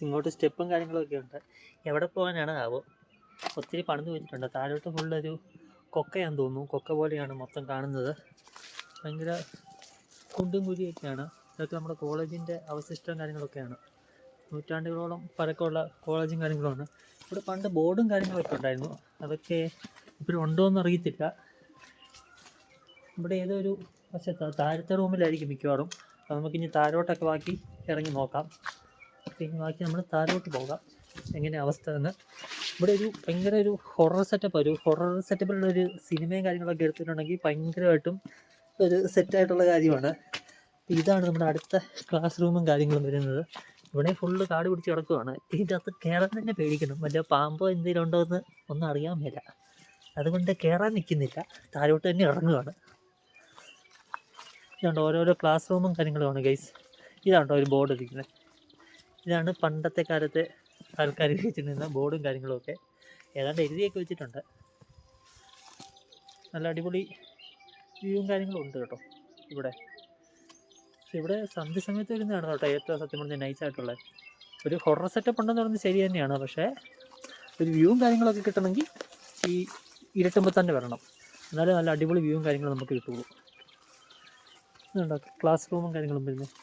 ഇങ്ങോട്ട് സ്റ്റെപ്പും കാര്യങ്ങളൊക്കെ ഉണ്ട്. എവിടെ പോകാനാണ് ആവോ. ഒത്തിരി പണിത് വെച്ചിട്ടുണ്ട്. താഴോട്ട് ഫുള്ളൊരു കൊക്കയാന്ന് തോന്നുന്നു. കൊക്ക പോലെയാണ് മൊത്തം കാണുന്നത്. ഭയങ്കര കുണ്ടും കുഴിയൊക്കെയാണ്. ഇതൊക്കെ നമ്മുടെ കോളേജിൻ്റെ അവശിഷ്ടം കാര്യങ്ങളൊക്കെയാണ്. നൂറ്റാണ്ടുകളോളം പഴക്കമുള്ള കോളേജും കാര്യങ്ങളുമാണ്. ഇവിടെ പണ്ട് ബോർഡും കാര്യങ്ങളൊക്കെ ഉണ്ടായിരുന്നു. അതൊക്കെ ഇപ്പോഴും ഉണ്ടോ എന്ന് അറിയത്തില്ല. ഇവിടെ ഏതോ ഒരു വശത്ത് താഴത്തെ റൂമിലായിരിക്കും മിക്കവാറും. അപ്പോൾ നമുക്കിനി താഴോട്ടൊക്കെ ബാക്കി ഇറങ്ങി നോക്കാം. പിന്നെ ബാക്കി നമ്മൾ താഴോട്ട് പോകാം എങ്ങനെ അവസ്ഥ എന്ന്. ഇവിടെ ഒരു ഭയങ്കര ഒരു ഹൊറർ സെറ്റപ്പ്, ഒരു ഹൊറർ സെറ്റപ്പിലുള്ളൊരു സിനിമയും കാര്യങ്ങളൊക്കെ എടുത്തിട്ടുണ്ടെങ്കിൽ ഭയങ്കരമായിട്ടും ഒരു സെറ്റായിട്ടുള്ള കാര്യമാണ്. ഇതാണ് നമ്മുടെ അടുത്ത ക്ലാസ് റൂമും കാര്യങ്ങളും വരുന്നത്. ഇവിടെ ഫുള്ള് കാട് പിടിച്ച് കിടക്കുകയാണ്. ഇതിൻ്റെ അകത്ത് കയറാൻ തന്നെ പേടിക്കണം. വല്ല പാമ്പോ എന്തെങ്കിലും ഉണ്ടോ എന്ന് ഒന്നും അറിയാൻ മേല. അതുകൊണ്ട് കയറാൻ നിൽക്കുന്നില്ല, താഴോട്ട് തന്നെ ഇറങ്ങുകയാണ്. ഇതുണ്ട് ഓരോരോ ക്ലാസ് റൂമും കാര്യങ്ങളുമാണ് ഗൈസ്. ഇതാണ്ടോ ഒരു ബോർഡ് ഇരിക്കുന്നത്. ഇതാണ് പണ്ടത്തെ കാലത്തെ ആൾക്കാർ ഉപയോഗിച്ചിരുന്ന ബോർഡും കാര്യങ്ങളുമൊക്കെ. ഏതാണ്ട് എഴുതിയൊക്കെ വെച്ചിട്ടുണ്ട്. നല്ല അടിപൊളി വ്യൂവും കാര്യങ്ങളും ഉണ്ട് കേട്ടോ ഇവിടെ. പക്ഷെ ഇവിടെ സന്ധ്യ സമയത്ത് വരുന്നതാണ് കേട്ടോ ഏറ്റവും സത്യം പറഞ്ഞാൽ നൈസായിട്ടുള്ളത്. ഒരു ഹൊറർ സെറ്റപ്പ് ഉണ്ടെന്ന് പറയുന്നത് ശരി തന്നെയാണ്. പക്ഷേ ഒരു വ്യൂവും കാര്യങ്ങളൊക്കെ കിട്ടണമെങ്കിൽ ഈ ഇരുട്ടുമ്പോൾ തന്നെ വരണം. എന്നാലും നല്ല അടിപൊളി വ്യൂവും കാര്യങ്ങളും നമുക്ക് കിട്ടുള്ളൂ. ഇതുണ്ടോ ക്ലാസ് റൂമും കാര്യങ്ങളും വരുന്നത്.